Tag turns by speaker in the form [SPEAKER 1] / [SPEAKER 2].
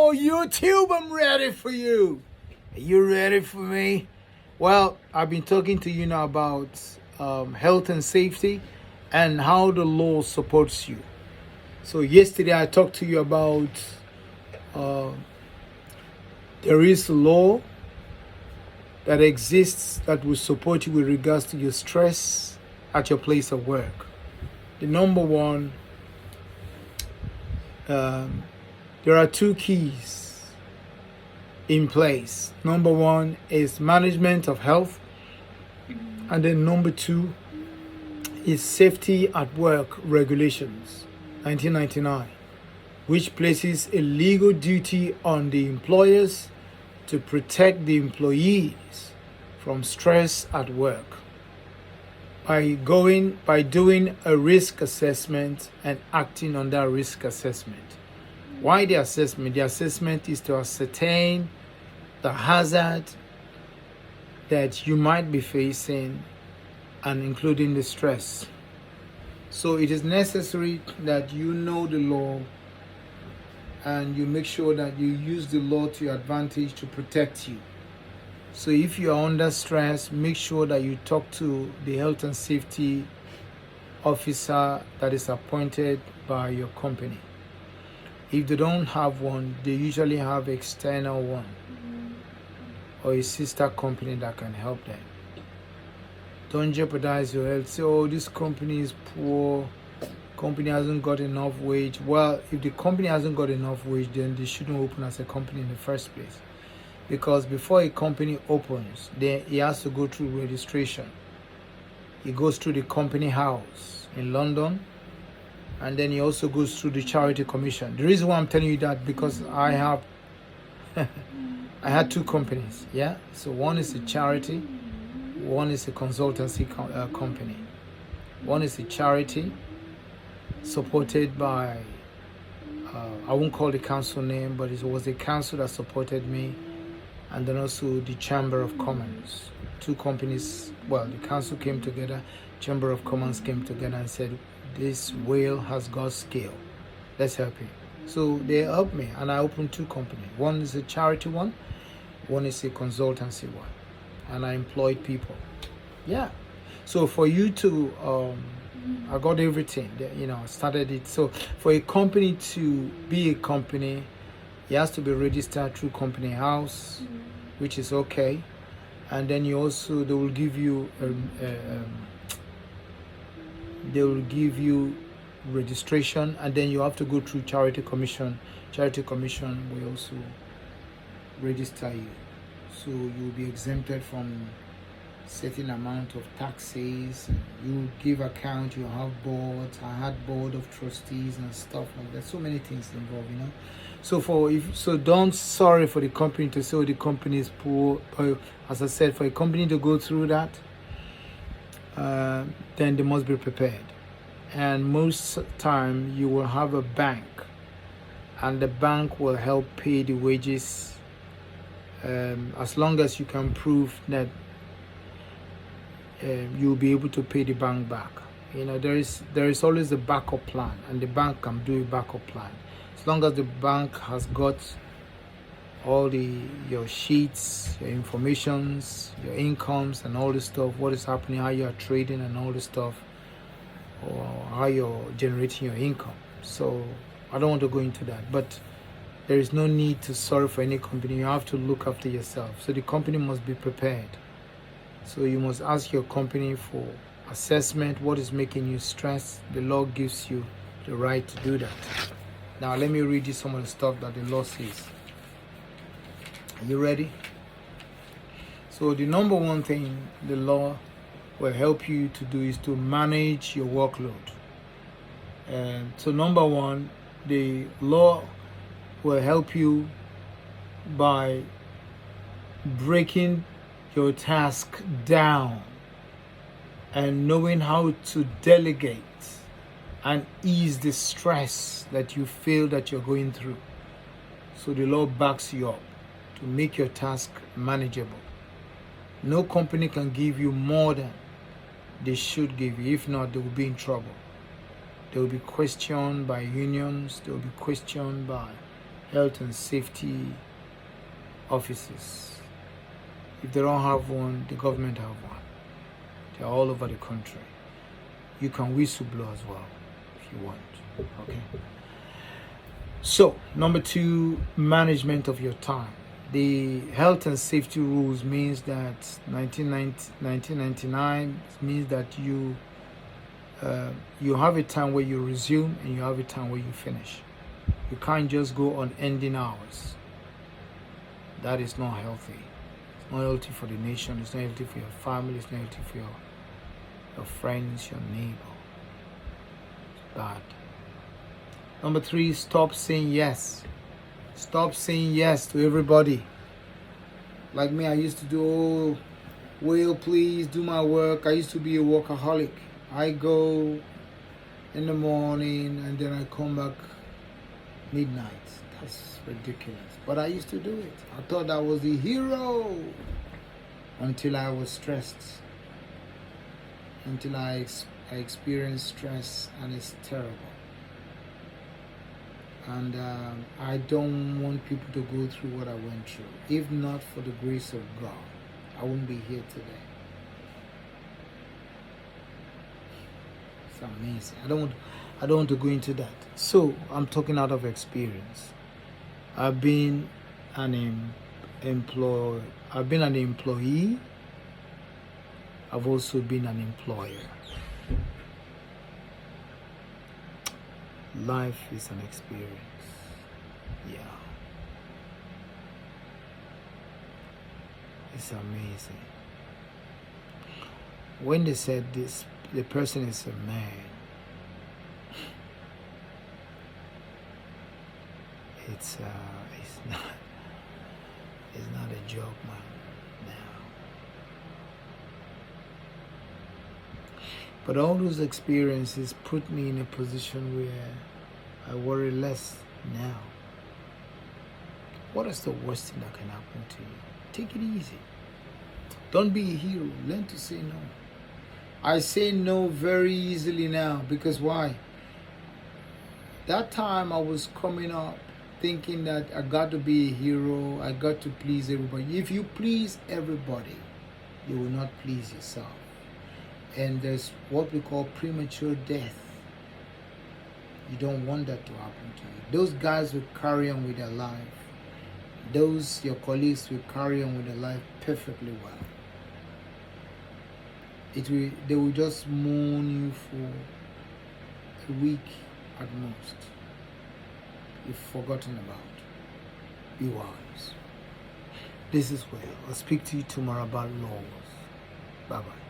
[SPEAKER 1] Hello, YouTube. I'm ready for you. Are you ready for me? Well, I've been talking to you now about health and safety and how the law supports you. So, yesterday I talked to you about uh, there is a law that exists that will support you with regards to your stress at your place of work. The number one, there are two keys in place. Number one is management of health, and then number two is safety at work regulations, 1999, which places a legal duty on the employers to protect the employees from stress at work by doing a risk assessment and acting on that risk assessment. Why the assessment? The assessment is to ascertain the hazard that you might be facing and including the stress. So it is necessary that you know the law and you make sure that you use the law to your advantage to protect you. So if you are under stress, make sure that you talk to the health and safety officer that is appointed by your company. If they don't have one, they usually have external one or a sister company that can help them. Don't jeopardize your health. Say, oh, this company is poor, company hasn't got enough wage. Well, if the company hasn't got enough wage, then they shouldn't open as a company in the first place. Because before a company opens, then it has to go through registration. It goes through the company house in London, and then it also goes through the Charity Commission. The reason why I'm telling you that, because I had two companies, yeah? So one is a charity, one is a consultancy company. One is a charity supported by, I won't call the council name, but it was a council that supported me, and then also the Chamber of Commerce. Two companies, well, the council came together, Chamber of Commerce came together and said, this whale has got scale. Let's help him. So they helped me, and I opened two companies. One is a charity one is a consultancy one. And I employed people. Yeah. So for you to, I got everything, I started it. So for a company to be a company, it has to be registered through company house, which is okay. And then they will give you registration, and then you have to go through Charity Commission. Charity Commission will also register you, so you'll be exempted from certain amount of taxes. You give account, you have boards. I had board of trustees and stuff like that. So many things involved, So don't sorry for the company to say, oh, the company is poor. As I said, for a company to go through that, then they must be prepared. And most time you will have a bank, and the bank will help pay the wages, as long as you can prove that you'll be able to pay the bank back. There is always a backup plan, and the bank can do a backup plan. As long as the bank has got all your sheets, your informations, your incomes, and all the stuff, what is happening, how you are trading, and all the stuff, or how you're generating your income. So I don't want to go into that, but there is no need to sorry for any company. You have to look after yourself. So the company must be prepared. So you must ask your company for assessment, what is making you stressed. The law gives you the right to do that. Now let me read you some of the stuff that the law says. Are you ready? So the number one thing the law will help you to do is to manage your workload. And so number one, the law will help you by breaking your task down and knowing how to delegate and ease the stress that you feel that you're going through. So the law backs you up to make your task manageable. No company can give you more than they should give you. If not, they will be in trouble. They will be questioned by unions. They will be questioned by health and safety offices. If they don't have one, the government have one. They're all over the country. You can whistleblow as well if you want. Okay. So, number 2, management of your time. The health and safety rules means that 1999 means that you have a time where you resume and you have a time where you finish. You can't just go on ending hours. That is not healthy. It's not healthy for the nation. It's not healthy for your family. It's not healthy for your friends, your neighbor. It's bad. Number 3, stop saying yes. Stop saying yes to everybody. Like me, I used to do, oh, Will, please do my work. I used to be a workaholic. I go in the morning and then I come back midnight. That's ridiculous. But I used to do it. I thought I was the hero until I was stressed. Until I experienced stress, and it's terrible. And I don't want people to go through what I went through. If not for the grace of God, I wouldn't be here today. It's amazing. I don't want to go into that. So I'm talking out of experience. I've been an employee. I've also been an employer. Life is an experience. Yeah. It's amazing. When they said this, the person is a man, it's not a joke, man. Now. But all those experiences put me in a position where I worry less now. What is the worst thing that can happen to you? Take it easy. Don't be a hero. Learn to say no. I say no very easily now because why? That time I was coming up thinking that I got to be a hero. I got to please everybody. If you please everybody, you will not please yourself. And there's what we call premature death. You don't want that to happen to you. Those guys will carry on with their life. Those, your colleagues, will carry on with their life perfectly well. They will just mourn you for a week at most. You've forgotten about. Be wise. This is where I'll speak to you tomorrow about laws. Bye-bye.